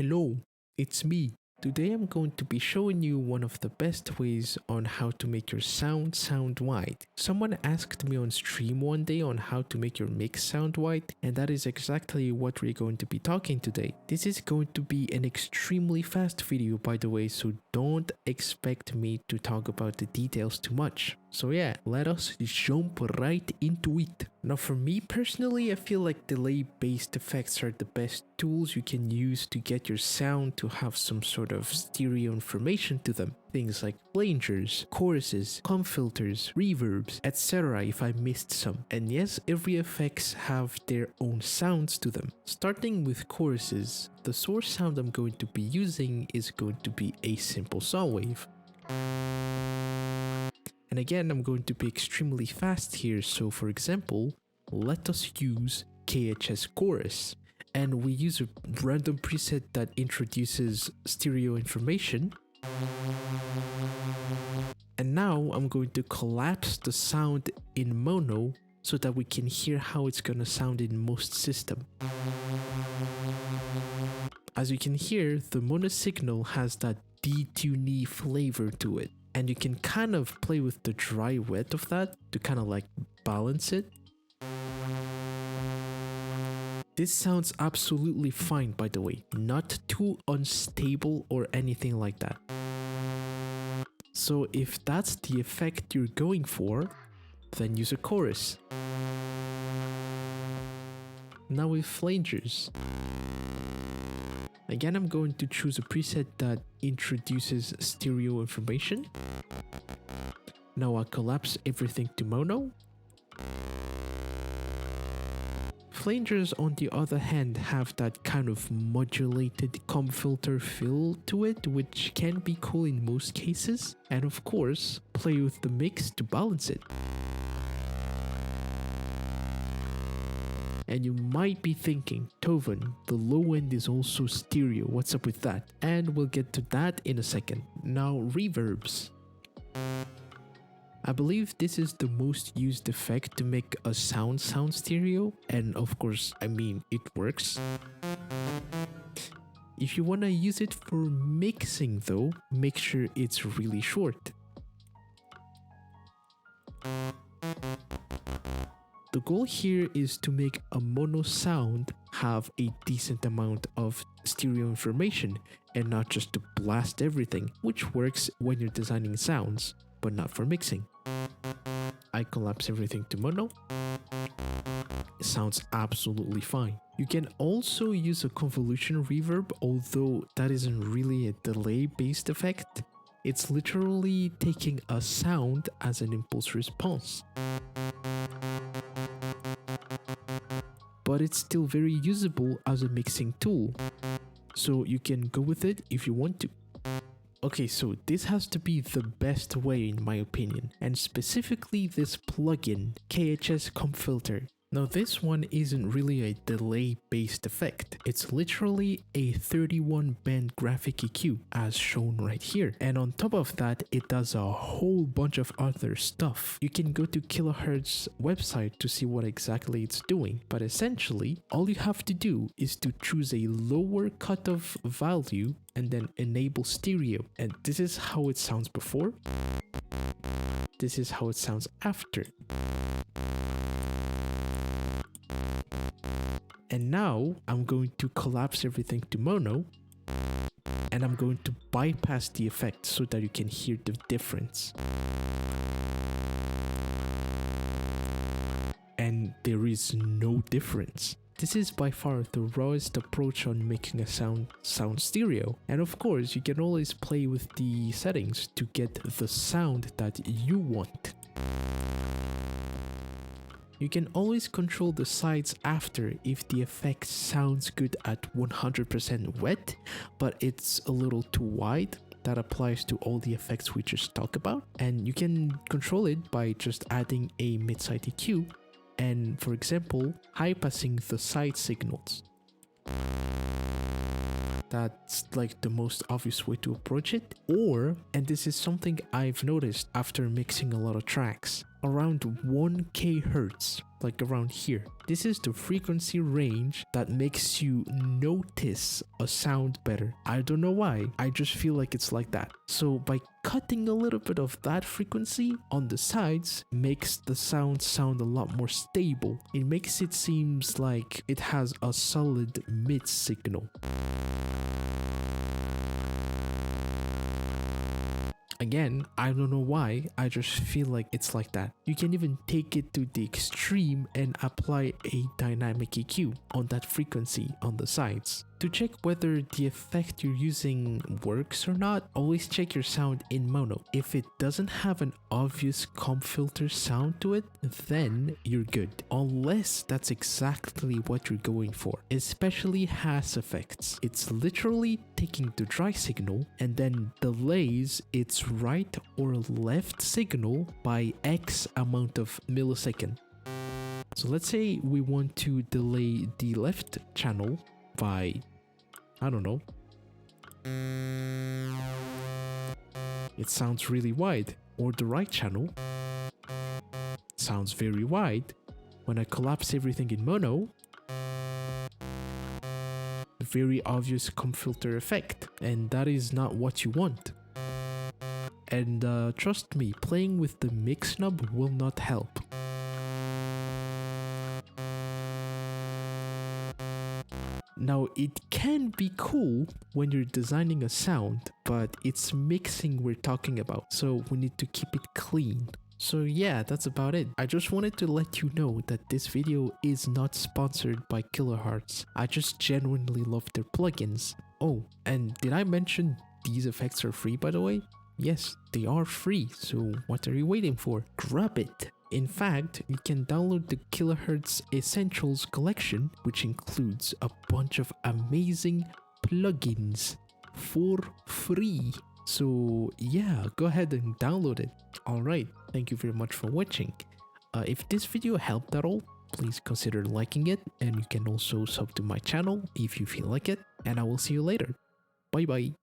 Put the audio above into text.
Hello, it's me. Today I'm going to be showing you one of the best ways on how to make your sound white. Someone asked me on stream one day on how to make your mix sound white, and that is exactly what we're going to be talking today. This is going to be an extremely fast video, by the way, so don't expect me to talk about the details too much. So yeah, let us jump right into it. Now for me personally, I feel like delay-based effects are the best tools you can use to get your sound to have some sort of stereo information to them. Things like flangers, choruses, comp filters, reverbs, etc. if I missed some. And yes, every effects have their own sounds to them. Starting with choruses, the source sound I'm going to be using is going to be a simple saw wave. And again, I'm going to be extremely fast here, so for example, let us use KHS chorus. And we use a random preset that introduces stereo information. And now I'm going to collapse the sound in mono so that we can hear how it's gonna sound in most systems. As you can hear, the mono signal has that detuney flavor to it. And you can kind of play with the dry wet of that to kind of like balance it. This sounds absolutely fine, by the way, not too unstable or anything like that. So if that's the effect you're going for, then use a chorus. Now with flangers. Again, I'm going to choose a preset that introduces stereo information. Now I'll collapse everything to mono. Flangers, on the other hand, have that kind of modulated comp filter feel to it, which can be cool in most cases. And of course, play with the mix to balance it. And you might be thinking, TOavn, the low end is also stereo, what's up with that? And we'll get to that in a second. Now, reverbs. I believe this is the most used effect to make a sound stereo, and of course, I mean, it works. If you want to use it for mixing though, make sure it's really short. The goal here is to make a mono sound have a decent amount of stereo information and not just to blast everything, which works when you're designing sounds, but not for mixing. I collapse everything to mono. It sounds absolutely fine. You can also use a convolution reverb, although that isn't really a delay-based effect. It's literally taking a sound as an impulse response. But it's still very usable as a mixing tool, so you can go with it if you want to. Okay, so this has to be the best way in my opinion, and specifically this plugin, KHS Comp Filter. Now this one isn't really a delay-based effect, it's literally a 31 band graphic EQ as shown right here. And on top of that, it does a whole bunch of other stuff. You can go to Kilohearts website to see what exactly it's doing, but essentially all you have to do is to choose a lower cutoff value and then enable stereo. And this is how it sounds before. This is how it sounds after. And now I'm going to collapse everything to mono, and I'm going to bypass the effect so that you can hear the difference. And there is no difference. This is by far the rawest approach on making a sound stereo. And of course, you can always play with the settings to get the sound that you want. You can always control the sides after if the effect sounds good at 100% wet, but it's a little too wide. That applies to all the effects we just talked about. And you can control it by just adding a mid-side EQ and, for example, high passing the side signals. That's like the most obvious way to approach it. Or, and this is something I've noticed after mixing a lot of tracks, around 1k hertz, like around here. This is the frequency range that makes you notice a sound better. I don't know why, I just feel like it's like that. So by cutting a little bit of that frequency on the sides makes the sound a lot more stable. It makes it seems like it has a solid mid signal. Again, I don't know why, I just feel like it's like that. You can even take it to the extreme and apply a dynamic EQ on that frequency on the sides. To check whether the effect you're using works or not, always check your sound in mono. If it doesn't have an obvious comp filter sound to it, then you're good. Unless that's exactly what you're going for, especially has effects. It's literally taking the dry signal and then delays its right or left signal by X amount of millisecond. So let's say we want to delay the left channel by, I don't know, it sounds really wide, or the right channel sounds very wide. When I collapse everything in mono, a very obvious comp filter effect, and that is not what you want. And trust me, playing with the mix knob will not help. Now, it can be cool when you're designing a sound, but it's mixing we're talking about, so we need to keep it clean. So yeah, that's about it. I just wanted to let you know that this video is not sponsored by Kilohearts. I just genuinely love their plugins. Oh, and did I mention these effects are free, by the way? Yes, they are free, so what are you waiting for? Grab it! In fact, you can download the Kilohearts Essentials collection, which includes a bunch of amazing plugins for free. So yeah, go ahead and download it. Alright, thank you very much for watching. If this video helped at all, please consider liking it, and you can also sub to my channel if you feel like it, and I will see you later. Bye bye.